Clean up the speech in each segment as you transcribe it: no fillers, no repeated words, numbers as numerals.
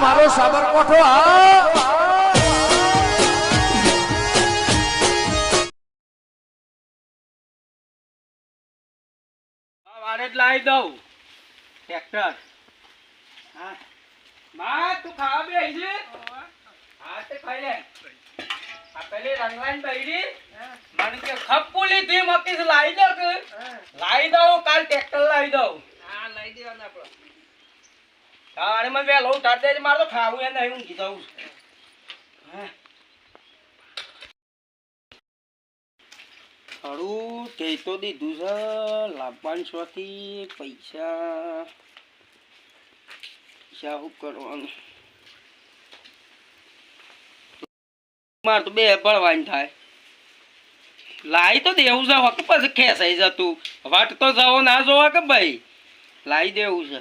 મારો સાબરકોઠો હા વારે જ લાવી દઉં ટ્રેક્ટર. હા માં તું ખાવા બે આવી છે. હા તે ખાઈ લે. આ પેલી રંગલાઈન બૈરી મને કે ખપ્પુ લીધી મકીસ લાવી દો કે લાવી દઉં કાલ ટ્રેક્ટર લાવી દઉં. હા લઈ દેવાના આપણે. હા અને મને વેલો ઉઠાડ દેજે મારે તો ખાવું એ નહીં ઊંઘી જવું. હા ખરું તે તો દીધું છે લાભવાન શોથી પૈસા શું કરવાનું મારે તો બે ભણવાની થાય લાવી તો દેવું છે કે પછી ખેંચાઈ જતું વાટ તો જવો ના જોવા કે ભાઈ લાવી દેવું છે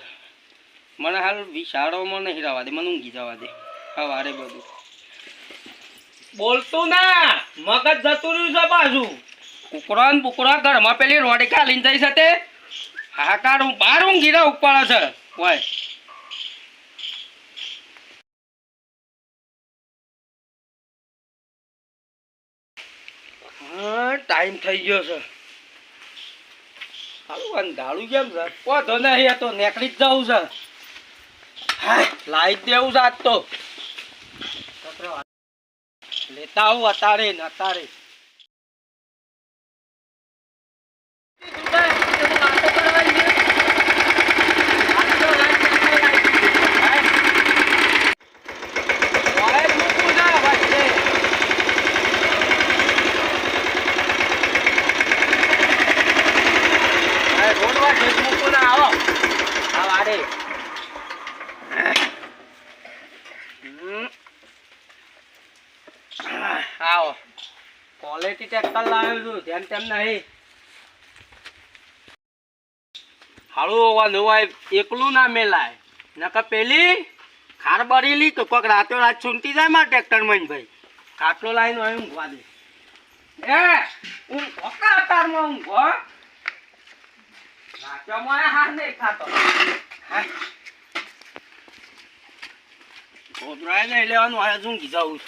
મને હાલ વિશાળોમાં નહીં રહેવા દે મને ઊંઘી જવા દે સવારે બધું બોલતું ના મગજ જતું રહ્યું છે પાછું કુકરા ને બુકરા ઘરમાં પેલી રોડી ખાલીને જઈ શકે હાકાર હું બહાર ઊંઘી રહું પડે છે હોય હા ટાઈમ થઈ ગયો છે હાલું અંધારું કેમ છે પોધો નહીં તો નીકળી જ જવું છે હા લાવી દેવું છે આજ તો લેતા આવું અતારે ને અતારે આવો ક્વોલિટી ટ્રેક્ટર લાવ્યો છું તેમ તેમ નહીં હાલું હોવાનું હોય એકલું ના મેલાય નકર પેલી ખાર બરેલી તો કોઈક રાતો રાત છૂટી જાય મારા ટ્રેક્ટરમાં ભાઈ ખાટલો લાવીને હોય ઊંઘવા દે એ ઊંઘો કાતારમાં ઊંઘો રાતોમાં હાર નહીં ખાતો ગોદરાય નહીં લેવાનું આ ઊંઘી જવું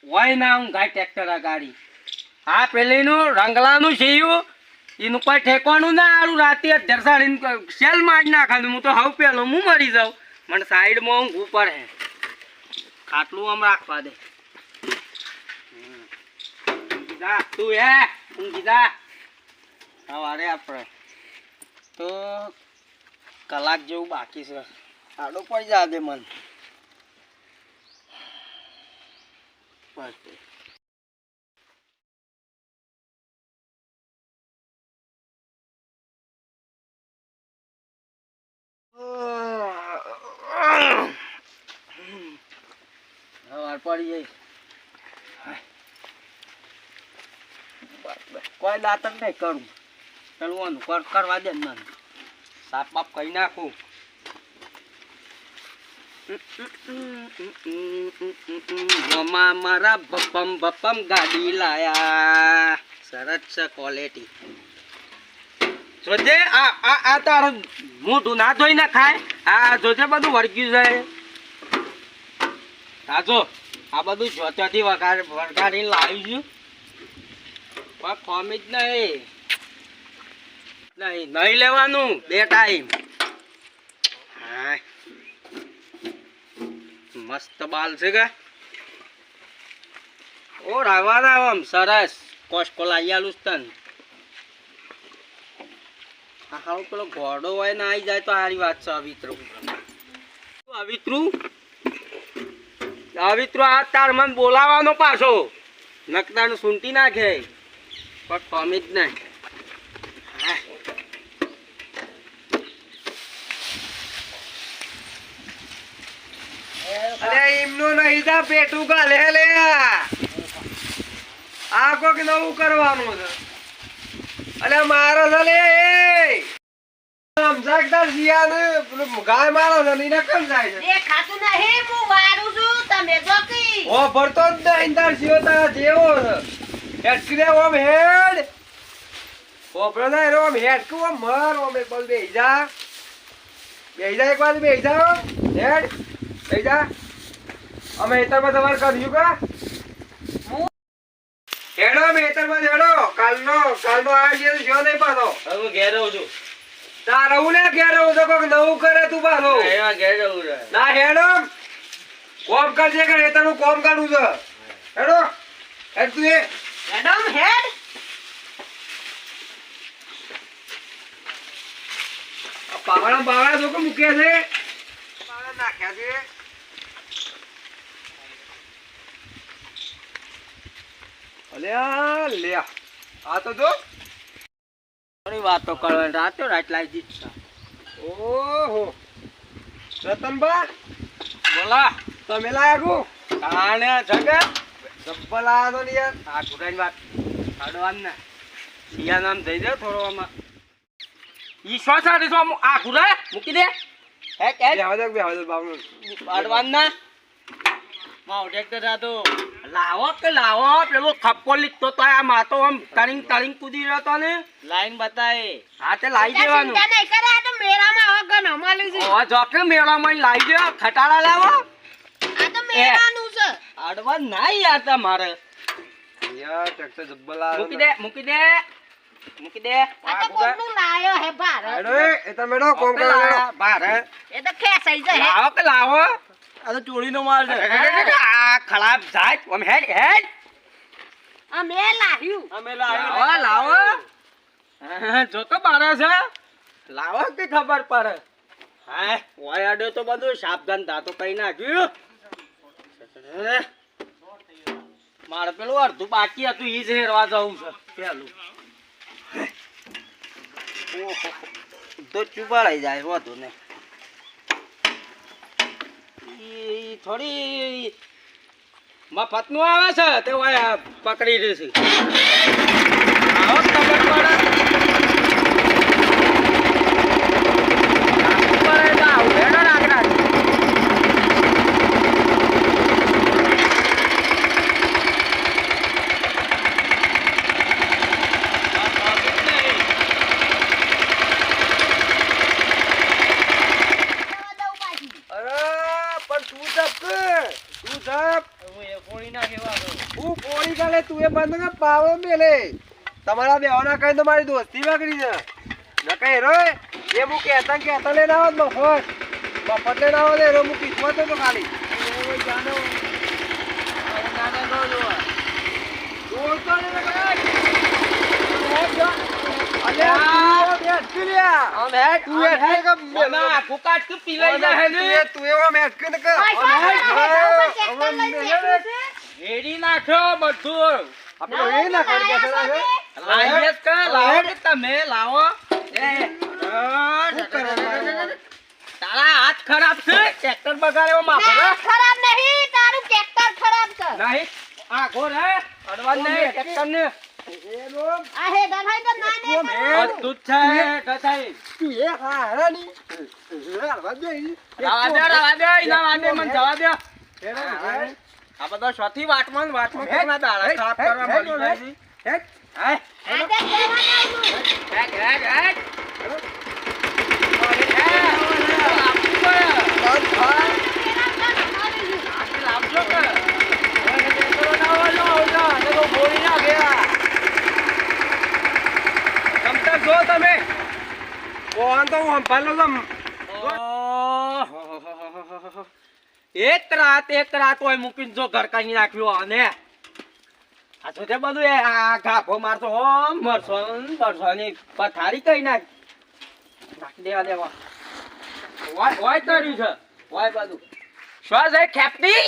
હોય ના હું ગાય ટ્રેક્ટર આ ગાડી આ પેલીનું રંગલાનું છેયું એનું કોઈ ઠેકવાનું ના આરું રાતે જરસાડીને સેલ મારી નાખવાનું હું તો હાવ પેલો હું મરી જાઉં મને સાઈડમાં ઊંઘવું પડે ખાટલું આમ રાખવા દે જા તું હે ઊંઘી જા સવારે આપણે તો કલાક જેવું બાકી છે આડો પડી જા દે મન સવાર પડી જાય કોઈ દાંતક નહીં કરું ચલવાનું કરવા દે મને સાપ બાપ કહી નાખું મારા બપમ બપમ ગાડી લાયા સરસ છે ક્વોલિટી જોજે આ તારું મોઢું ના ધોઈ ના ખાય આ જોજે બધું વળગ્યું જાય આ જો આ બધું જોત્યાથી વઘારીને લાવી છું પણ ફોમી જ નહીં લેવાનું બે ટાઈમ હા મસ્ત બાલ છે કે ઓ રાવા આમ સરસ કોસ્કો લાવી આલું તન હા પેલો ઘોડો હોય ને આવી જાય તો સારી વાત છે અવિત્રુ આ તાર મને બોલાવાનો પાછો નકદાનું સૂંટી નાખે પણ ફોમી જ નહીં અરે એમનું નહીં તા પેટું ગાલે લે આ કોક નવું કરવાનું છે અલે મારો છે લે સમજાકદાર જીયાને ગાય મારો છે ને નકમ જાય છે એ ખાતું નહીં હું વારું છું તમે જોકી ઓ ભરતો જ નહીં તાર જીઓ તા જેવો છે હેડકી રે ઓમ હેડ ઓપરો ના રે ઓમ હેડકું ઓમ મર ઓમ એક બોલ બેહી જા એક વાર બેહી જા હેડ બેહી જા અમે હેતરમાં તમારે કર્યું કા હેડો મેતરમાં હેડો કાલનો આ જે જો નહીં પાછો હવે ઘેર રહું છું તાર રહું ને ઘેર રહું તો કોક નવું કરે તું પાછો એમાં ઘેર રહું રે ના હેડો કોમ કરજે કે હેતરનું કોમ કાઢું છે હેડો હેડ તું એ મેડમ હેડ પાવડા જો કે મૂક્યા છે પાવડા નાખ્યા છે અલ્યા લે આ તો જો થોડી વાતો કરવાની રાતો રાત લાવી દીધી ઓહો રતનબા બોલા તમે લાયા કો કાણે જગે જબ્બલ આયા તો ને યાર આ ગુરાઈ વાત કાઢવાન ને સિયા નામ દઈ દે થોડો આમાં ઈ શ્વાસા દેસો આ ગુરાઈ મૂકી દે હે કે બેહવા દે બાબુ કાઢવાન ના માવ ટ્રેક્ટર જાતો લાવો પેલો ખપ્પો લીધો તો આ માતો આમ તળિંગ કૂદી રહ્યો તો ને લાઈન બતાય હા તે લાવી દેવાનું ચિંતા નહીં કરે આ તો મેળામાં હવે ગન અમાલું છે ઓ જોકે મેળામાં લાવી દે ખટાડા લાવો આ તો મેળાનું છે આડવા ના યાર તમારે યાર ટ્રેક્ટર જબ્બલ આયા મૂકી દે આ તો કોકનું લાયો હે ભાર હેડો એ તો મેડો કોમ કરો બાર એ તો ખેસાઈ જાય હે લાવો આ તો ચોરીનો માલ છે આ ખરાબ જાય આમ હેડ આ મે લાવ્યું અમે લાવો જો તો બારે છે લાવો કે ખબર પડે હા ઓય આડે તો બધું સાવધાન થા તો કઈ નાખ્યું મારે પેલું અડધું બાકી હતું ઈ જ હેરવા જવું છે પેલું તો ચુપાડાઈ જાય હોતું ને ઈ થોડી મફત નું આવે છે તે ઓય પકડી દેશે આવો ખબર પડે પાવડો મેલે તમારા બેવાના કઈ તો મારી દોસ્તી વાગડી છે ન કઈ રોય એ હું કહેતા લઈને આવો મફત લઈને આવો ને એનો હું પીછવા તો ખાલી રેડી નાખ્યો બધું તમે લાવો તારા હાથ ખરાબ છે ટ્રેક્ટર બગાડ્યો ખરાબ નહીં તારું ટ્રેક્ટર ખરાબ છે નહીં આ ઘોર હે અડવાન નહીં ટ્રેક્ટર ને આ હે દલાઈ તો ના દે બધું છે કસાઈ તું એ હારાની રવા દે ઇના વાદે મને જવા દે આ બધા સ્વાથી વાટમાં કેના દાડા ખરાબ કરવા મળી જાય છે હે આજે કહેવાના તમે કોણ તો હું સંભાળો છું એક રાત હોય મૂકીને જો ઘર કાઢી નાખ્યો અને આ તો તે બધું આ ઘાપો મારતો હોમ મરસો ની પથારી કઈ નાખી દેવા હોય કર્યું છે હોય બધું શ્વાસ એ ખેપતી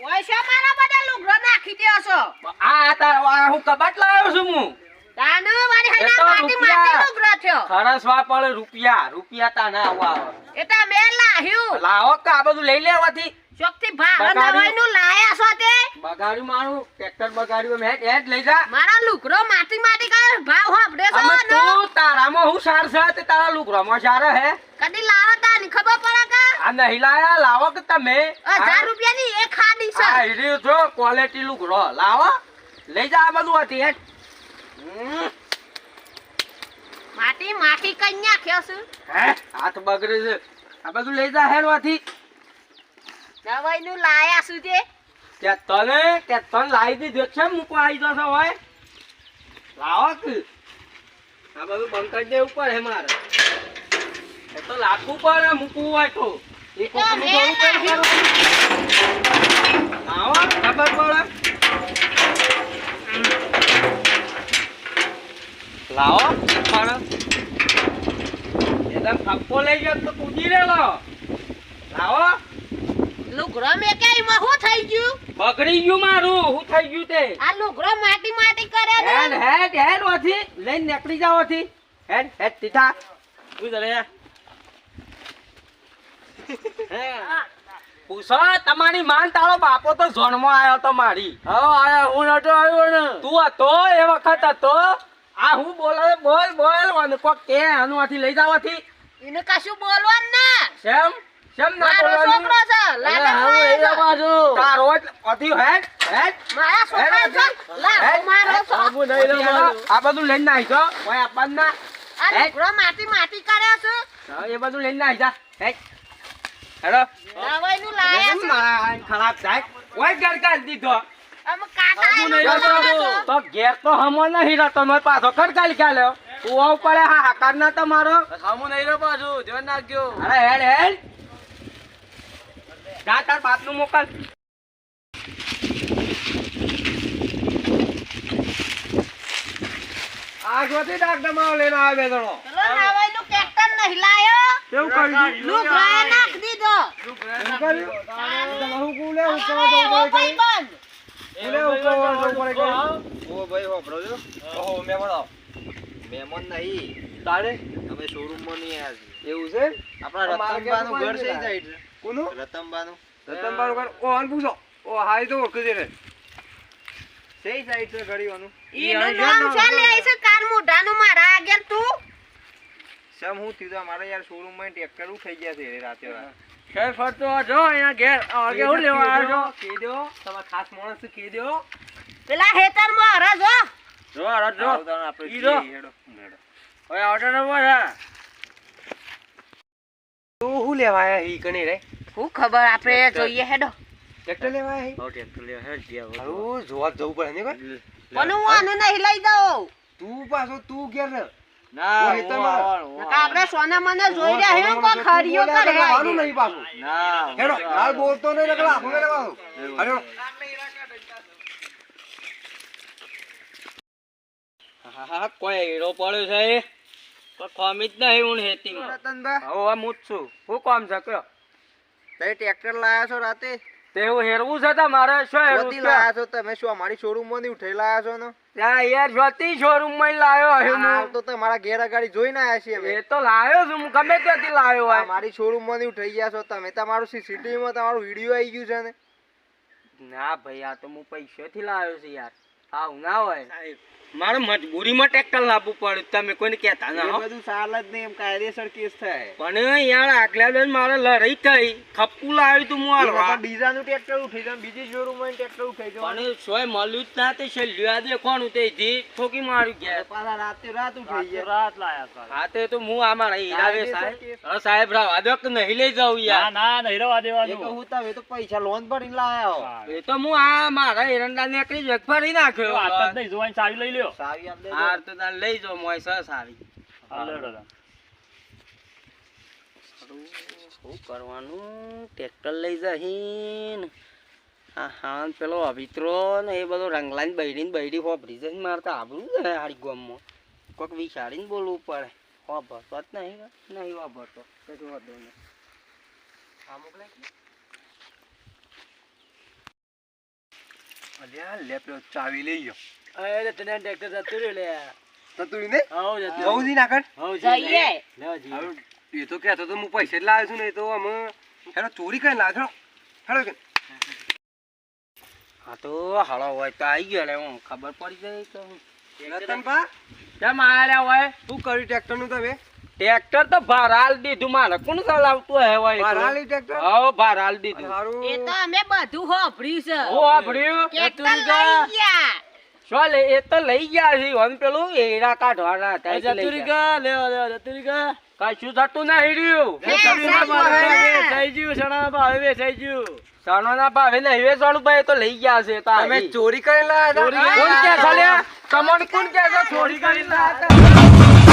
ઓય શો મારા બધા લુગડો નાખી દ્યો છો આ તાર હું કબાટ લાવ્યો છું હું તાનો વારી હૈના માટી લુગડો થયો ખરસવા પડે રૂપિયા તા ના આવો એ તો મે લાવ્યું લાવો કે આ બધું લઈ લેવાથી ચોકથી ભાગ નવાઈનું લાયા છો તે બગાડ્યું મારું ટ્રેક્ટર બગાડ્યું હેડ લઈ જા મારા લુગડો માટી કરે ભાવ હોબડે છો અમે તું તારામાં હું સાર છે તે તારા લુગડામાં સાર હે કદી લાવો તાની ખબર પડે કે આ નહીં લાયા લાવો કે તમે 1000 રૂપિયાની એક ખાડી છે આ હીરી જો ક્વોલિટી લુગડો લાવો લઈ જા આ બધું હતી હેડ. માટી માટી કઈ નાખ્યો છું હે હાથ બગડે છે. આ બધું લઈ જા હેડ વાથી. દવાઈ નું લાયા છું તે ત્યાં તને લાવી દીધું છે મૂકવા આવી જશો હોય લાવો કે આ બધું બંધ કરી દેવું પડે મારે. એ તો લાગવું પડે મૂકવું હોય તો એક વખત હું જોવું પડે. લાવો ખબર પડે. લાવો પણ એકદમ થપ્પો લઈ ગયો તો કૂદી રહેલો. લાવો લુગડો મેં કેમાં શું થઈ ગયું બગડી ગયું મારું. શું થઈ ગયું તે? આ લુગડો માટી માટી કરે ને હેડ હેડ હેડ ઓથી લઈને નીકળી જાવ ઓથી. હેડ હેડ તીઠા શું કરે પૂછો તમારી માન તારો બાપો તો ઝોનમાં આવ્યો તો મારી. હા આયા હું નતો આવ્યો ને. તું હતો એ વખત હતો. આ હું બોલે બોલ બોલ અને કોક કે આનું આથી લઈ જાવાથી એને કશું બોલવાનું ના કેમ કેમ ના મારો બોલવાનું? છોકરો છે લાડો મારો છે. તારો જ અધી હેડ હેડ મારા છોકરા છે લાડો મારો છે. આ બધું લઈને આવી છો કોઈ આપવાનું ના. આ લુગડો માટી માટી કરે છે હા, એ બધું લઈને આવી જા. હેડ હેડો દવાઈ નું લાયા છે મારા ખરાબ થાય કોઈ ઘર કાઢ દીધો. અમે કાકા આબુ એનો નહીં બનાવે રહેતો. છે. તો ઘેર તો હમો નહીં રહેતો મેં પાછો ખડકાલી કાલ્યો. તું આવ પડે હા હાકાર ના તમારો હમો નહીં રહ્યો પાછું ધ્યાન નાખજો. અરે હેડ હેડ જા તાર બાપનું મોકલ. આ જોતી ડાક્ટર માં લઈને આવે જણો. ચલો દવાઈ નું ટ્રેક્ટર નહીં લાયો કેવું કર્યું? લુગડો નાખ દીધો શું કર્યું? તમે હું કુલે હું હવે એવો ભાઈબંધ. કુલે હું કરવા જવું પડે કે? ઓ ભાઈ હોભળો છો? ઓહો મહેમાન આવો. મહેમાન નહીં, તારે અમે શોરૂમમાં નહીં આવ્યા છીએ. એવું છે આપણા અમારે રતનબાનું ઘેર ઘર કોઈ છે નહીં સાઈડ છે. કોનું રતનબાનું રતનબાનું ઘર ઓ હાલ પૂછો ઓ હાઈ તો ઓળખી દે રે સેઈ સાઈડ છે ઘડીઓનું એનું નામ છે લે છે કાન મોઢાનું મારા આગળ તું સમ હું થયું તું અમારે યાર શોરૂમમાં ટ્રેક્ટર થઈ ગયા છે એ રાતે રાત. ઘેર ફરતો જો અહીંયા ઘેર આગે હું લેવા આવ્યો છો? કહી દો તમારા ખાસ માણસ કહી દો પેલા હેતરમાં હરા જો જો આ જો આવતાને આપણે ઈ જો. જઈએ, હેડો. ઓય ઓર્ડર નંબર છે. તું હું લેવા આયા હી કને રે હું ખબર આપણે જોઈએ હેડો ટ્રેક્ટર લેવા આયા હી આવો ટ્રેક્ટર લેવા હેડ ગયા હારું જોવા જવું પડે ને કોઈ પણ હું આને નહીં લઈ દઉં તું પાછો તું ઘેર રે ના ઓય, તમારે. નકા આપણે સોના મને જોઈ રહ્યા હે કો ખરીયો કરે હારું નહીં પાછું ના હેડો હાલ બોલતો નહીં નકલા આખું મેરે પાછું હાલો હા કોઈ હીરો પડ્યો છે એ તો ખમી જ નહીં હું હેતી રતનબા હવે હું જ છું શું કામ છે કયો તમે ટ્રેક્ટર લાયા છો રાતે? તે હું હેરવું છે તમારે શું હેરવું શોધી છે? લાયા છો તમે? શું અમારી શોરૂમમાં નહીં ઉઠાઈ લાયા છો ને? ત્યાં યાર જોતી શોરૂમ માં લાવ્યો હે આ હું તો તમારા ઘેર અગાડી જોઈને આયા છીએ અમે. એ તો લાવ્યો છું હું ગમે ત્યાંથી લાવ્યો હોય અમારી શોરૂમમાં નહીં ઉઠાઈ ગયા છો તમે. તમારું સીસીટીવી માં તમારું વિડીયો આવી ગયું છે ને. ના ભાઈ આ તો હું પૈસાથી લાવ્યો છું યાર આવું ના હોય મારે મજબૂરીમાં ટ્રેક્ટર લાવવું પડે તમે કોઈને કહેતા એ ના હો. બધું ચાલે જ નહીં, એમ કાયદેસર કેસ થાય. પણ યાર આગલા દિન મારે લડાઈ થઈ થપ્પુ લાવ્યું તું હું હાલવા. પણ બીજાનું ટ્રેક્ટર ઉઠાઈ જાય, બીજી શોરૂમમાં ટ્રેક્ટર ઉઠાઈ જાય. પણ સોય મળ્યું જ ના તે છેલ્લું દેખવાનું તે જી ઠોકી માર્યું ગયા પાછા રાતે રાત ઉઠાઈ ગયા. હા તે તો હું આ મારા હીરાવે સાહેબ કાયદેસર હા સાહેબ રાવ આદો કે નહીં લઈ જાઉં યાર એ તો હું તમે તો પૈસા લોન ભરીને લાયા હો. એ તો હું આ મારા એરંડા નીકળી જ ફરી નાખ્યો સાવી આપ દેજો. હાર તો તાર લઈ જાઓ મોય સર સારી શું કરવાનું ટ્રેક્ટર લઈ જહીન હા પેલો અભિત્રો ને એ બધો રંગલાઈને બૈડી હોભરી જઈને મારતા આબરું ને હારી ગામમાં કોઈક વિચારીને બોલવું પડે હોભરતો જ નહીં હોભરતો કશું વાંધો નહીં આ મોકલાય અલ્યા લે પેલો ચાવી લઈ ગયો અરે તને ટ્રેક્ટર જતું રહ્યું લે તો તું ને હવ જતું જવું દી નાખડ જઈએ હારું, એ તો કહેતો તો હું પૈસા જ લાવ્યો છું ને એ તો અમે હેડો ચોરી કરીને લાવ્યો હેડો કે હા તો હળો હોય તો આવી ગયો લે હું ખબર પડી જાય તો રતનભા કેમ આયા હોય શું કર્યું ટ્રેક્ટર નું તમે ટ્રેક્ટર તો ભારાલ દીધું મારે કોણ ચલાવતું હે હોય મારાલી ટ્રેક્ટર હા ભારાલ દીધું હારું એ તો અમે બધું હોભર્યું છે હું વાપર્યું ટ્રેક્ટર લઈ ગયા શું લે એ તો લઈ ગયા છે ઓન પેલું એરા કાઢવાના હતા એટલે લઈ જતુરી ગયા. કા લે જતુરી કા કશું થતું નહીં રહ્યું વેચાઈ ગયું સણા ભાવે વેચાઈ ગયું સણોના ભાવે નહીં વેચવાનું ભાઈ તો લઈ ગયા છે તો તમે આવી. ચોરી કરેલા હતા કોણ કે છે લ્યા? તમને કોણ કે છે ચોરી કરી લાયા હતા?